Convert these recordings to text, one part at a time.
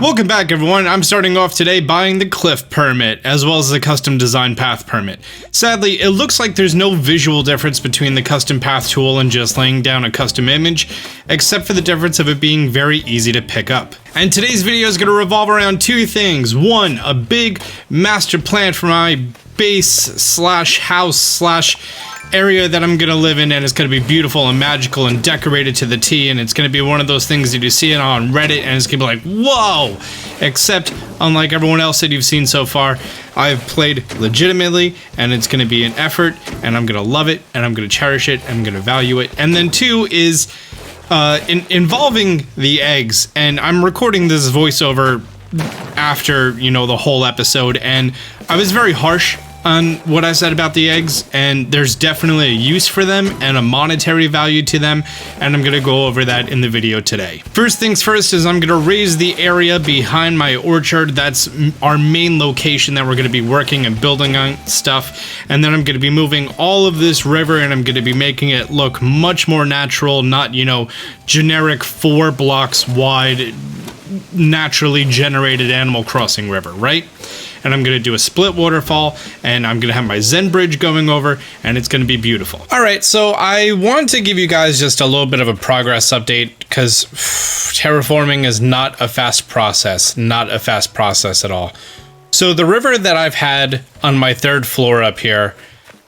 Welcome back, everyone. I'm starting off today buying the cliff permit, as well as the custom design path permit. Sadly, it looks like there's no visual difference between the custom path tool and just laying down a custom image, except for the difference of it being very easy to pick up. And today's video is going to revolve around two things. One, a big master plan for my base slash house slash area that I'm gonna live in, and it's gonna be beautiful and magical and decorated to the T, and it's gonna be one of those things that you see it on Reddit and it's gonna be like, whoa! Except, unlike everyone else that you've seen so far, I've played legitimately, and it's gonna be an effort, and I'm gonna love it, and I'm gonna cherish it, and I'm gonna value it. And then two is involving the eggs, and I'm recording this voiceover after, you know, the whole episode, and I was very harsh on what I said about the eggs, and there's definitely a use for them and a monetary value to them, and I'm gonna go over that in the video today. First things first is I'm gonna raise the area behind my orchard. That's our main location that we're gonna be working and building on stuff, and then I'm gonna be moving all of this river, and I'm gonna be making it look much more natural, not, you know, generic 4 blocks wide naturally generated Animal Crossing river, right? And I'm gonna do a split waterfall, and I'm gonna have my Zen bridge going over, and it's gonna be beautiful. All right, so I want to give you guys just a little bit of a progress update, because terraforming is not a fast process at all. So the river that I've had on my 3rd floor up here,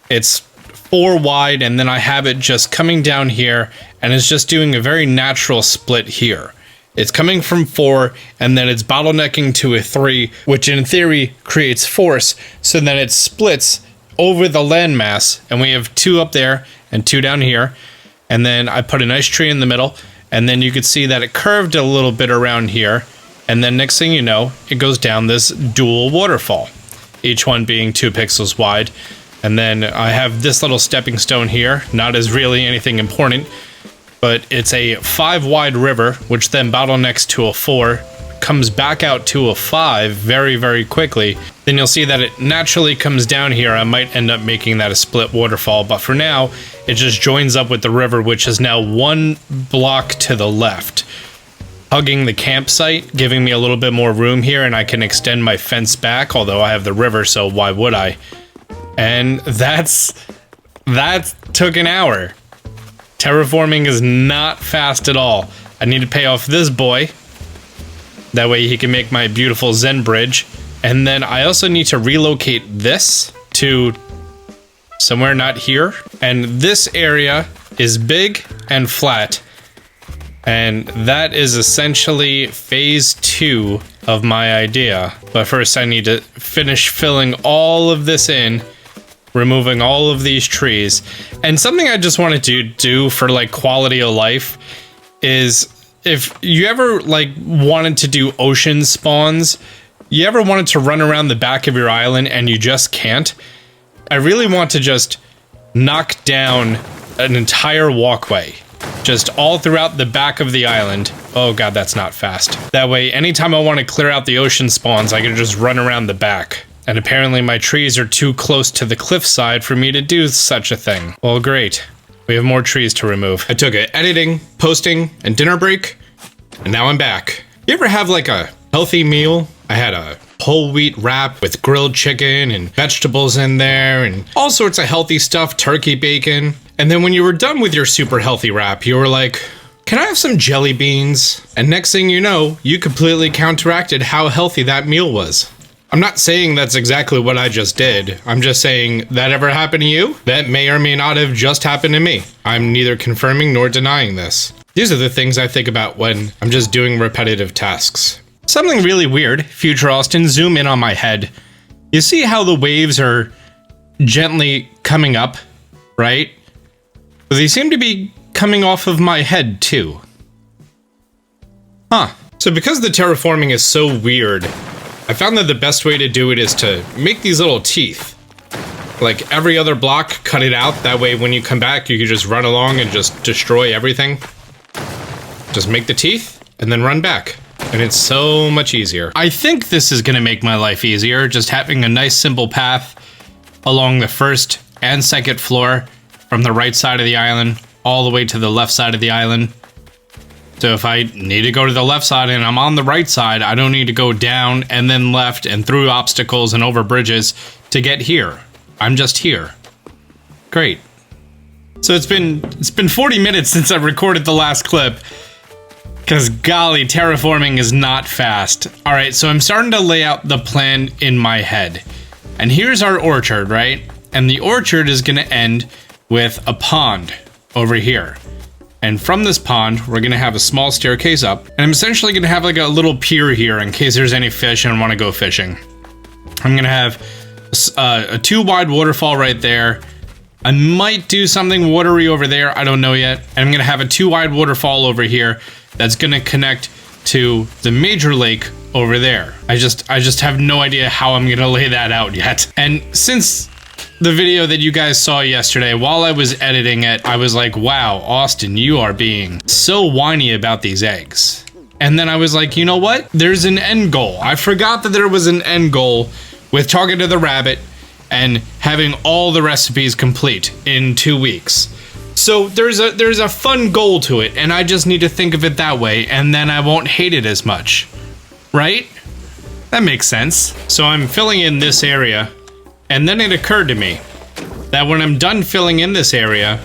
it's 4 wide, and then I have it just coming down here, and it's just doing a very natural split here. It's coming from 4, and then it's bottlenecking to a 3, which in theory creates force, so then it splits over the landmass, and we have 2 up there and 2 down here, and then I put a nice tree in the middle, and then you could see that it curved a little bit around here, and then next thing you know, it goes down this dual waterfall, each one being 2 pixels wide, and then I have this little stepping stone here, not as really anything important, but it's a 5 wide river, which then bottlenecks to a 4, comes back out to a 5 very, very quickly. Then you'll see that it naturally comes down here. I might end up making that a split waterfall, but for now, it just joins up with the river, which is now 1 block to the left, hugging the campsite, giving me a little bit more room here, and I can extend my fence back, although I have the river, so why would I? And that took an hour. Terraforming is not fast at all. I need to pay off this boy. That way he can make my beautiful Zen bridge. And then I also need to relocate this to somewhere not here. And this area is big and flat. And that is essentially phase 2 of my idea. But first I need to finish filling all of this in, removing all of these trees. And something I just wanted to do for like quality of life is, if you ever like wanted to do ocean spawns, you ever wanted to run around the back of your island and you just can't, I really want to just knock down an entire walkway just all throughout the back of the island. Oh god, that's not fast. That way anytime I want to clear out the ocean spawns, I can just run around the back. And apparently my trees are too close to the cliffside for me to do such a thing. Well, great. We have more trees to remove. I took an editing, posting, and dinner break, and now I'm back. You ever have like a healthy meal? I had a whole wheat wrap with grilled chicken and vegetables in there and all sorts of healthy stuff, turkey bacon. And then when you were done with your super healthy wrap, you were like, can I have some jelly beans? And next thing you know, you completely counteracted how healthy that meal was. I'm not saying that's exactly what I just did. I'm just saying, that ever happened to you? That may or may not have just happened to me. I'm neither confirming nor denying this. These are the things I think about when I'm just doing repetitive tasks. Something really weird, Future Austin, zoom in on my head. You see how the waves are gently coming up, right? But they seem to be coming off of my head too. Huh. So because the terraforming is so weird, I found that the best way to do it is to make these little teeth. Like every other block, cut it out. That way when you come back, you can just run along and just destroy everything. Just make the teeth and then run back. And it's so much easier. I think this is gonna make my life easier, just having a nice simple path along the 1st and 2nd floor from the right side of the island all the way to the left side of the island. So if I need to go to the left side and I'm on the right side, I don't need to go down and then left and through obstacles and over bridges to get here. I'm just here. Great. So it's been 40 minutes since I recorded the last clip. Because golly, terraforming is not fast. Alright, so I'm starting to lay out the plan in my head. And here's our orchard, right? And the orchard is going to end with a pond over here. And from this pond, we're going to have a small staircase up. And I'm essentially going to have like a little pier here in case there's any fish and want to go fishing. I'm going to have a 2-wide waterfall right there. I might do something watery over there. I don't know yet. And I'm going to have a 2-wide waterfall over here that's going to connect to the major lake over there. I just have no idea how I'm going to lay that out yet. And since the video that you guys saw yesterday, while I was editing it, I was like, wow, Austin, you are being so whiny about these eggs. And then I was like, you know what? There's an end goal. I forgot that there was an end goal with Target of the Rabbit and having all the recipes complete in 2 weeks. So there's a fun goal to it, and I just need to think of it that way, and then I won't hate it as much. Right? That makes sense. So I'm filling in this area. And then it occurred to me that when I'm done filling in this area,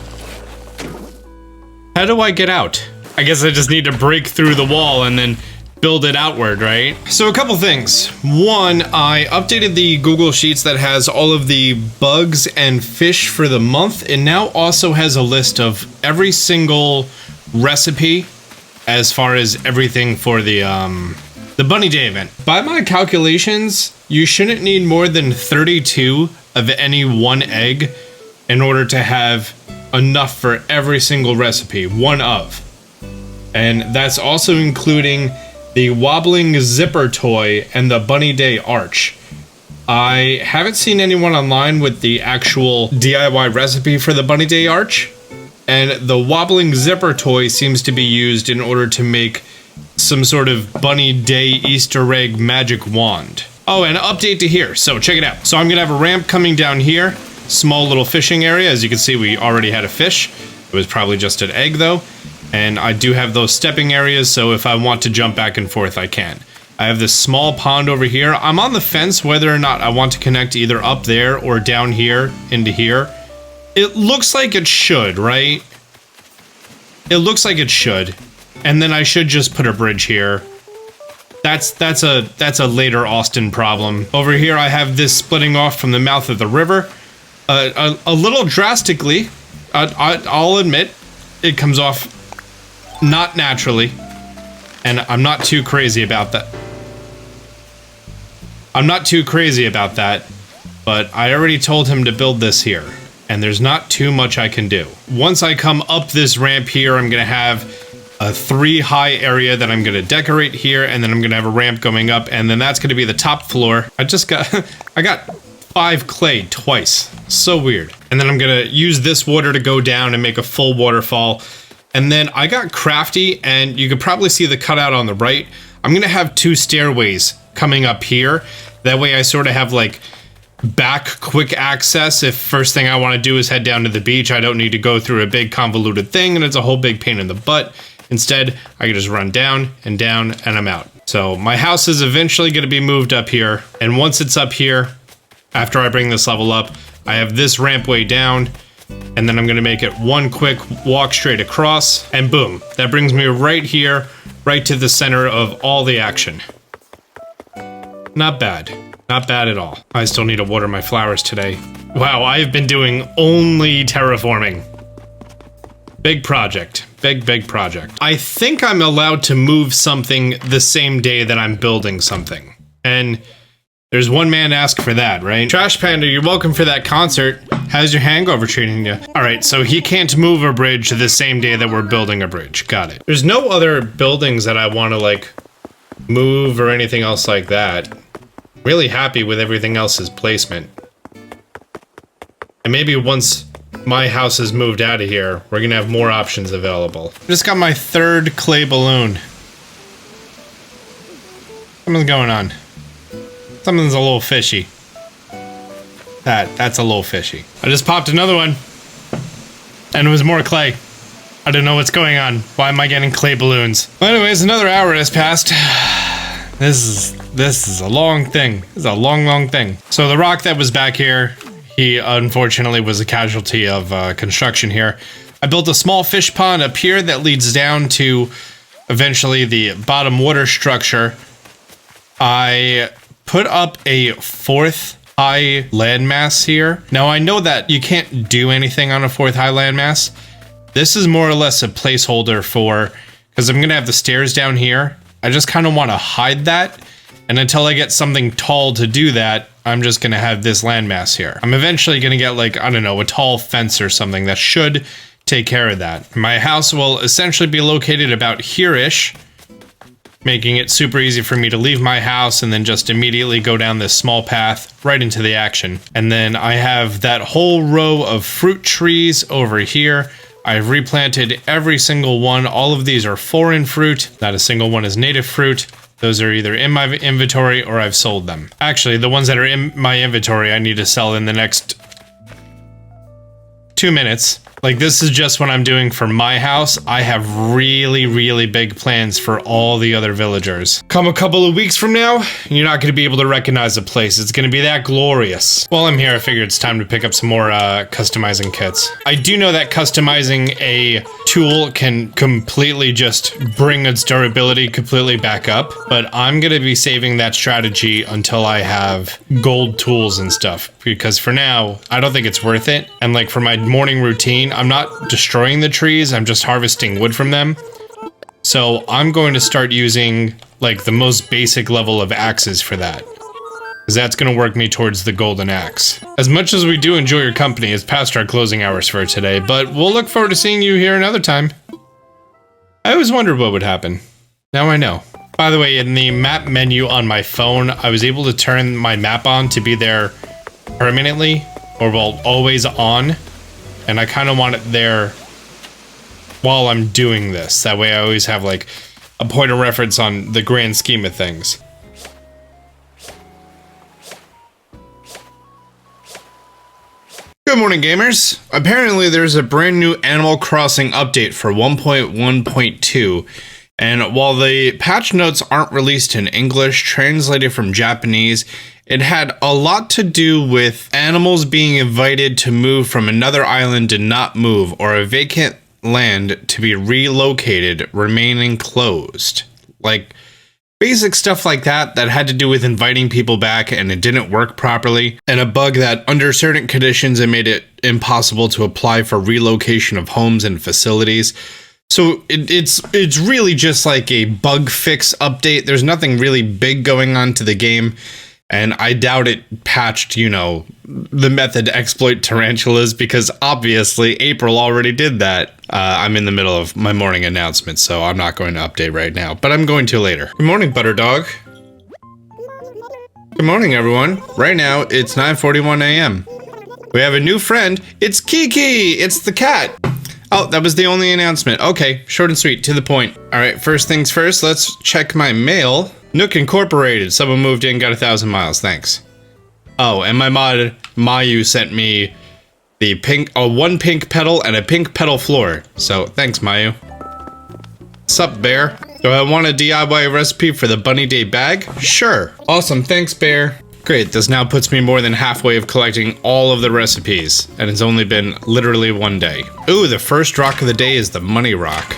how do I get out? I guess I just need to break through the wall and then build it outward, right? So a couple things. One, I updated the Google Sheets that has all of the bugs and fish for the month. It now also has a list of every single recipe as far as everything for the Bunny Day event. By my calculations, you shouldn't need more than 32 of any one egg in order to have enough for every single recipe, one of. And that's also including the wobbling zipper toy and the Bunny Day arch. I haven't seen anyone online with the actual DIY recipe for the Bunny Day arch, and the wobbling zipper toy seems to be used in order to make some sort of Bunny Day Easter egg magic wand. Oh, and an update to here, so check it out. So I'm gonna have a ramp coming down here, small little fishing area. As you can see, we already had a fish. It was probably just an egg though. And I do have those stepping areas, so if I want to jump back and forth, I can. I have this small pond over here. I'm on the fence whether or not I want to connect either up there or down here into here. It looks like it should, right? It looks like it should. And then I should just put a bridge here. That's a later Austin problem. Over here I have this splitting off from the mouth of the river. A little drastically, I'll admit, it comes off not naturally. And I'm not too crazy about that. But I already told him to build this here. And there's not too much I can do. Once I come up this ramp here, I'm gonna have a 3-high area that I'm gonna decorate here, and then I'm gonna have a ramp going up, and then that's gonna be the top floor. I got 5 clay twice. So weird. And then I'm gonna use this water to go down and make a full waterfall. And then I got crafty, and you could probably see the cutout on the right. I'm gonna have 2 stairways coming up here. That way I sort of have like back quick access. If first thing I want to do is head down to the beach, I don't need to go through a big convoluted thing and it's a whole big pain in the butt. Instead, I can just run down and I'm out. So my house is eventually going to be moved up here. And once it's up here, after I bring this level up, I have this ramp way down, and then I'm going to make it one quick walk straight across, and boom, that brings me right here, right to the center of all the action. Not bad. Not bad at all. I still need to water my flowers today. Wow, I've been doing only terraforming. Big project. Big project. I think I'm allowed to move something the same day that I'm building something. And there's one man ask for that, right? Trash Panda, you're welcome for that concert. How's your hangover treating you? Alright, so he can't move a bridge the same day that we're building a bridge. Got it. There's no other buildings that I want to, like, move or anything else like that. Really happy with everything else's placement. And maybe once my house is moved out of here, we're gonna have more options available. Just got my 3rd clay balloon. Something's going on. Something's a little fishy. That's a little fishy. I just popped another one. And it was more clay. I don't know what's going on. Why am I getting clay balloons? Well, anyways, another hour has passed. This is a long thing. This is a long thing. So the rock that was back here, he unfortunately was a casualty of construction here. I built a small fish pond up here that leads down to eventually the bottom water structure. I put up a 4th high landmass here. Now I know that you can't do anything on a 4th high landmass. This is more or less a placeholder for, because I'm gonna have the stairs down here. I just kind of want to hide that, and until I get something tall to do that, I'm just gonna have this landmass here. I'm eventually gonna get like, I don't know, a tall fence or something that should take care of that. My house will essentially be located about here-ish, making it super easy for me to leave my house and then just immediately go down this small path right into the action. And then I have that whole row of fruit trees over here. I've replanted every single one. All of these are foreign fruit. Not a single one is native fruit. Those are either in my inventory or I've sold them. Actually, the ones that are in my inventory, I need to sell in the next 2 minutes. Like, this is just what I'm doing for my house. I have really big plans for all the other villagers. Come a couple of weeks from now, you're not going to be able to recognize the place. It's going to be that glorious. While I'm here, I figured it's time to pick up some more customizing kits. I do know that customizing a tool can completely just bring its durability completely back up, but I'm going to be saving that strategy until I have gold tools and stuff, because for now, I don't think it's worth it. And like for my morning routine, I'm not destroying the trees, I'm just harvesting wood from them. So I'm going to start using like the most basic level of axes for that, because that's going to work me towards the golden axe. As much as we do enjoy your company, it's past our closing hours for today, but we'll look forward to seeing you here another time. I always wondered what would happen. Now I know. By the way, in the map menu on my phone, I was able to turn my map on to be there permanently, or well, always on. And I kind of want it there while I'm doing this. That way I always have like a point of reference on the grand scheme of things. Good morning, gamers. Apparently there's a brand new Animal Crossing update for 1.1.2. And while the patch notes aren't released in English, translated from Japanese, it had a lot to do with animals being invited to move from another island to not move, or a vacant land to be relocated, remaining closed. Like, basic stuff like that that had to do with inviting people back and it didn't work properly. And a bug that, under certain conditions, it made it impossible to apply for relocation of homes and facilities. So it's really just like a bug fix update. There's nothing really big going on to the game, and I doubt it patched, you know, the method to exploit tarantulas, because obviously April already did that. I'm in the middle of my morning announcement, so I'm not going to update right now, but I'm going to later. Good morning, Butterdog. Good morning, everyone. Right now, it's 9:41 a.m. We have a new friend. It's Kiki! It's the cat! Oh, that was the only announcement. Okay, short and sweet, to the point. Alright, first things first, let's check my mail. Nook Incorporated. Someone moved in, got 1,000 miles, thanks. Oh, and my mod, Mayu, sent me the one pink petal and a pink petal floor. So, thanks, Mayu. Sup, Bear? Do I want a DIY recipe for the Bunny Day bag? Sure. Awesome, thanks, Bear. Great, this now puts me more than halfway of collecting all of the recipes, and it's only been literally 1 day. Ooh, the first rock of the day is the money rock.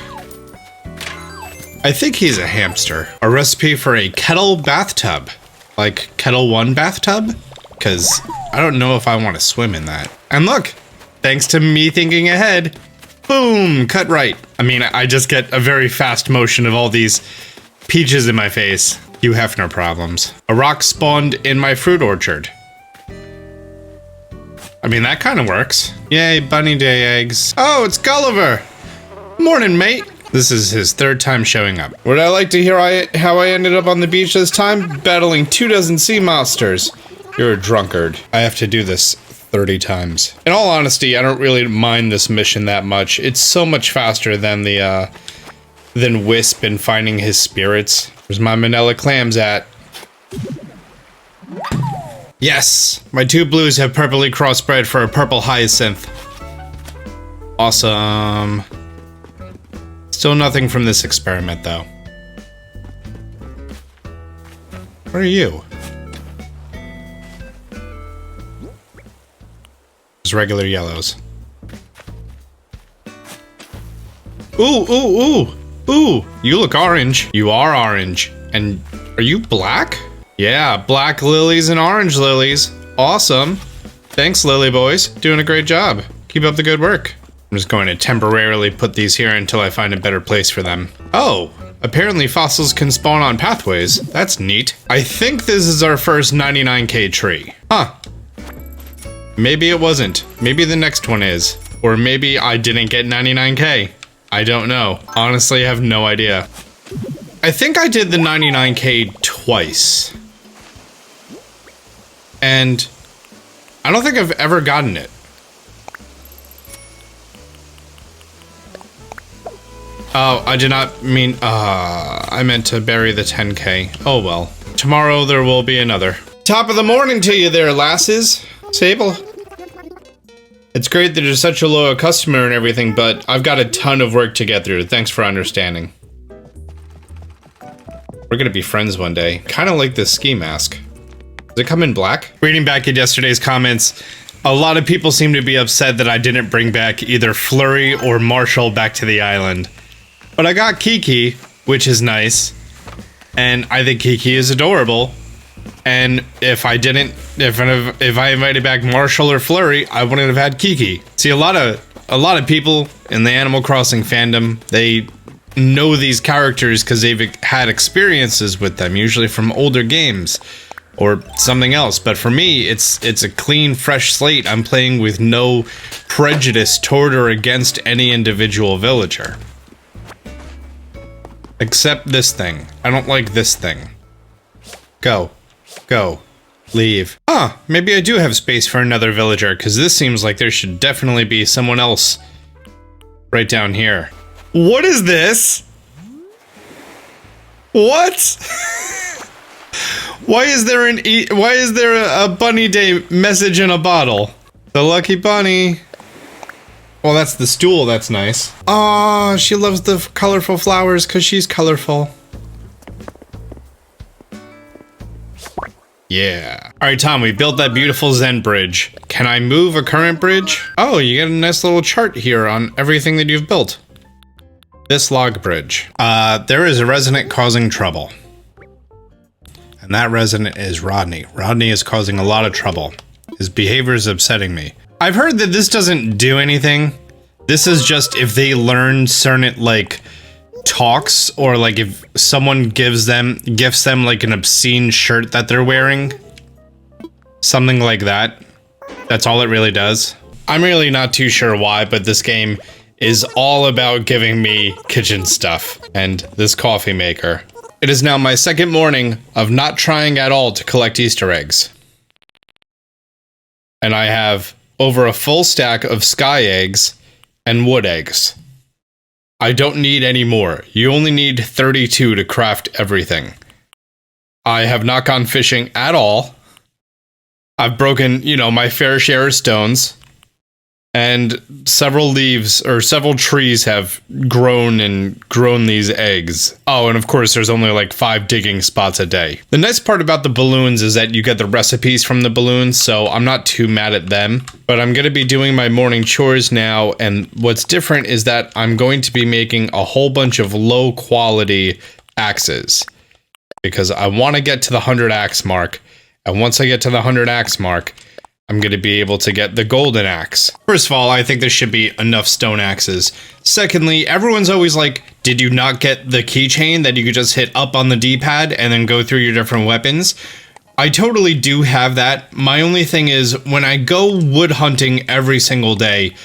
I think he's a hamster. A recipe for a kettle bathtub. Like, Kettle 1 bathtub? Because I don't know if I want to swim in that. And look, thanks to me thinking ahead, boom, cut right. I mean, I just get a very fast motion of all these peaches in my face. You have no problems. A rock spawned in my fruit orchard. I mean, that kind of works. Yay, bunny day eggs. Oh, it's Gulliver! Morning, mate. This is his 3rd time showing up. Would I like to hear how I ended up on the beach this time? Battling 24 sea monsters. You're a drunkard. I have to do this 30 times. In all honesty, I don't really mind this mission that much. It's so much faster than than Wisp in finding his spirits. Where's my manila clams at? Yes! My 2 blues have purplely crossbred for a purple hyacinth. Awesome. Still nothing from this experiment, though. Where are you? Just regular yellows. Ooh, ooh, ooh, ooh! You look orange. You are orange. And are you black? Yeah, black lilies and orange lilies. Awesome. Thanks, lily boys. Doing a great job. Keep up the good work. I'm just going to temporarily put these here until I find a better place for them. Oh, apparently fossils can spawn on pathways. That's neat. I think this is our first 99k tree. Huh. Maybe it wasn't. Maybe the next one is. Or maybe I didn't get 99k. I don't know. Honestly, I have no idea. I think I did the 99k twice. And I don't think I've ever gotten it. Oh, I did not mean, I meant to bury the 10k. Oh well. Tomorrow there will be another. Top of the morning to you there, lasses. Sable. It's great that you're such a loyal customer and everything, but I've got a ton of work to get through. Thanks for understanding. We're gonna be friends one day. Kinda like this ski mask. Does it come in black? Reading back at yesterday's comments, a lot of people seem to be upset that I didn't bring back either Flurry or Marshall back to the island. But I got Kiki, which is nice, and I think Kiki is adorable. And if I didn't, if I invited back Marshall or Flurry, I wouldn't have had Kiki. See, a lot of people in the Animal Crossing fandom, they know these characters because they've had experiences with them, usually from older games or something else. But for me, it's a clean, fresh slate. I'm playing with no prejudice toward or against any individual villager. Except this thing. I don't like this thing. Go. Go. Leave. Huh, maybe I do have space for another villager, because this seems like there should definitely be someone else right down here. What is this? What? Why is there a Bunny Day message in a bottle? The lucky bunny. Well, that's the stool, that's nice. Aw, she loves the colorful flowers because she's colorful. Yeah. Alright, Tom, we built that beautiful Zen bridge. Can I move a current bridge? Oh, you get a nice little chart here on everything that you've built. This log bridge. There is a resident causing trouble. And that resident is Rodney. Rodney is causing a lot of trouble. His behavior is upsetting me. I've heard that this doesn't do anything. This is just if they learn certain, like, talks, or like if someone gifts them like an obscene shirt that they're wearing. Something like that. That's all it really does. I'm really not too sure why, but this game is all about giving me kitchen stuff and this coffee maker. It is now my second morning of not trying at all to collect Easter eggs. And I have over a full stack of sky eggs and wood eggs. I don't need any more. You only need 32 to craft everything. I have not gone fishing at all. I've broken, my fair share of stones. And several leaves, or several trees have grown these eggs. Oh, and of course there's only like 5 digging spots a day. The nice part about the balloons is that you get the recipes from the balloons, so I'm not too mad at them. But I'm gonna be doing my morning chores now, and what's different is that I'm going to be making a whole bunch of low quality axes. Because I want to get to the 100 axe mark, and once I get to the 100 axe mark, I'm going to be able to get the golden axe. First of all, I think there should be enough stone axes. Secondly, everyone's always like, did you not get the keychain that you could just hit up on the D-pad and then go through your different weapons? I totally do have that. My only thing is, when I go wood hunting every single day,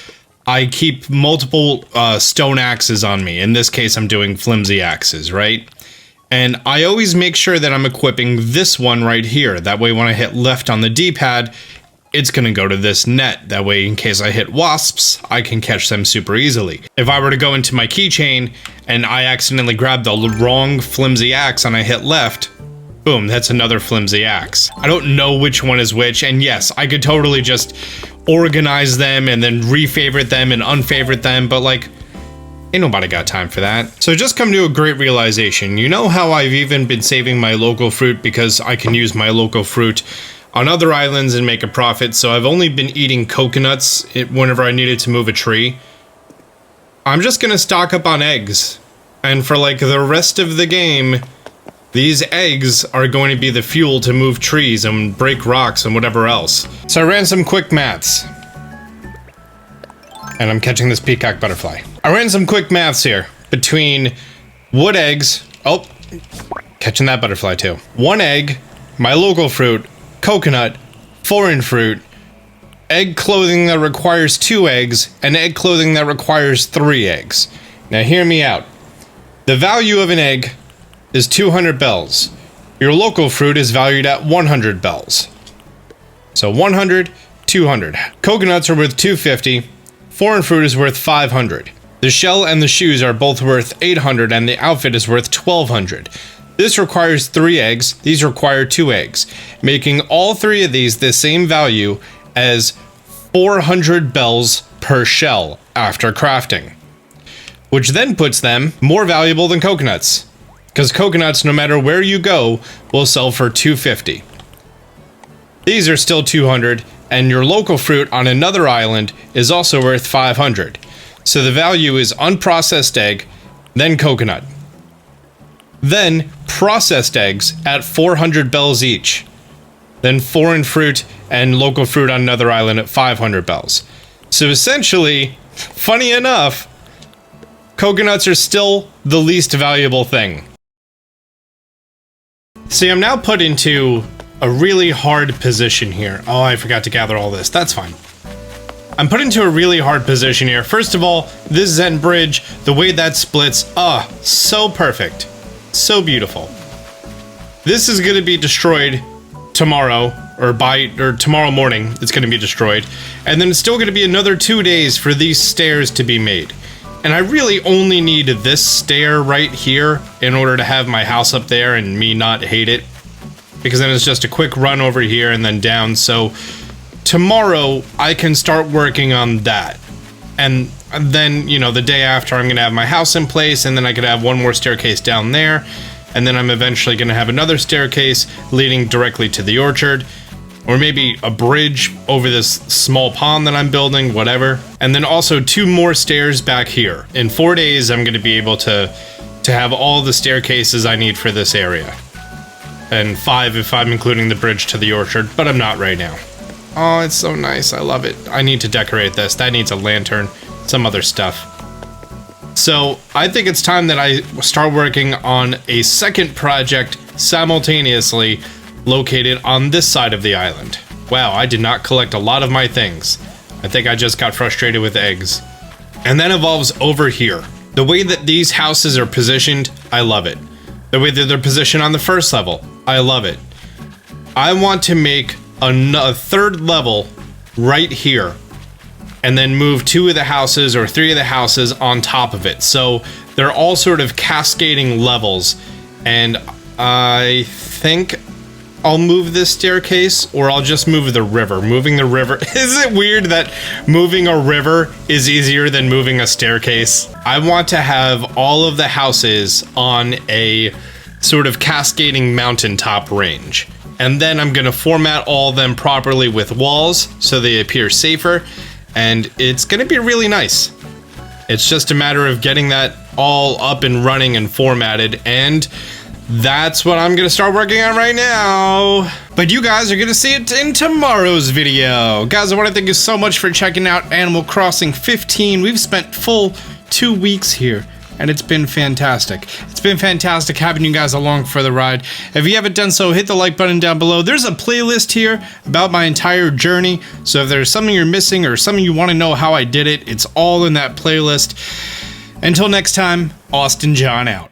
I keep multiple stone axes on me. In this case, I'm doing flimsy axes, right? And I always make sure that I'm equipping this one right here. That way when I hit left on the D-pad, it's gonna go to this net. That way, in case I hit wasps, I can catch them super easily. If I were to go into my keychain and I accidentally grab the wrong flimsy axe and I hit left, boom, that's another flimsy axe. I don't know which one is which, and yes, I could totally just organize them and then refavorite them and unfavorite them, but like, Ain't nobody got time for that. So just come to a great realization. You know how I've even been saving my local fruit because I can use my local fruit on other islands and make a profit, so I've only been eating coconuts whenever I needed to move a tree. I'm just gonna stock up on eggs. And for like the rest of the game, these eggs are going to be the fuel to move trees and break rocks and whatever else. So I ran some quick maths. And I'm catching this peacock butterfly. I ran some quick maths here between wood eggs. Oh, catching that butterfly too. 1 egg, my local fruit, coconut, foreign fruit, egg clothing that requires 2 eggs, and egg clothing that requires 3 eggs. Now hear me out. The value of an egg is 200 bells. Your local fruit is valued at 100 bells. So 100, 200. Coconuts are worth 250. Foreign fruit is worth 500. The shell and the shoes are both worth 800 and the outfit is worth 1200. This requires 3 eggs, these require 2 eggs, making all 3 of these the same value as 400 bells per shell after crafting. Which then puts them more valuable than coconuts. Because coconuts, no matter where you go, will sell for 250. These are still 200, and your local fruit on another island is also worth 500. So the value is unprocessed egg, then coconut. Then processed eggs at 400 bells each. Then foreign fruit and local fruit on another island at 500 bells. So essentially, funny enough, coconuts are still the least valuable thing. See, I'm now put into a really hard position here. Oh, I forgot to gather all this. That's fine. I'm put into a really hard position here. First of all, this Zen bridge, the way that splits, so perfect. So beautiful. This is going to be destroyed tomorrow, or tomorrow morning, it's going to be destroyed. And then it's still going to be another 2 days for these stairs to be made. And I really only need this stair right here in order to have my house up there and me not hate it. Because then it's just a quick run over here and then down. So tomorrow I can start working on that. And then, you know, the day after I'm going to have my house in place, and then I could have one more staircase down there. And then I'm eventually going to have another staircase leading directly to the orchard. Or maybe a bridge over this small pond that I'm building, whatever. And then also 2 more stairs back here. In 4 days, I'm going to be able to have all the staircases I need for this area. And 5 if I'm including the bridge to the orchard, but I'm not right now. Oh, it's so nice. I love it. I need to decorate this. That needs a lantern, some other stuff. So I think it's time that I start working on a second project simultaneously located on this side of the island. Wow, I did not collect a lot of my things. I think I just got frustrated with eggs. And that evolves over here. The way that these houses are positioned, I love it. The way that they're positioned on the first level, I love it. I want to make a 3rd level right here, and then move 2 of the houses or 3 of the houses on top of it. So they're all sort of cascading levels, and I think I'll move this staircase, or I'll just move the river. Moving the river. Is it weird that moving a river is easier than moving a staircase? I want to have all of the houses on a sort of cascading mountaintop range. And then I'm going to format all of them properly with walls so they appear safer. And it's going to be really nice. It's just a matter of getting that all up and running and formatted, and that's what I'm gonna start working on right now. But you guys are gonna see it in tomorrow's video. Guys, I want to thank you so much for checking out Animal Crossing 15. We've spent full 2 weeks here, and it's been fantastic. It's been fantastic having you guys along for the ride. If you haven't done so, hit the like button down below. There's a playlist here about my entire journey, so if there's something you're missing or something you want to know how I did it, it's all in that playlist. Until next time, Austin John out.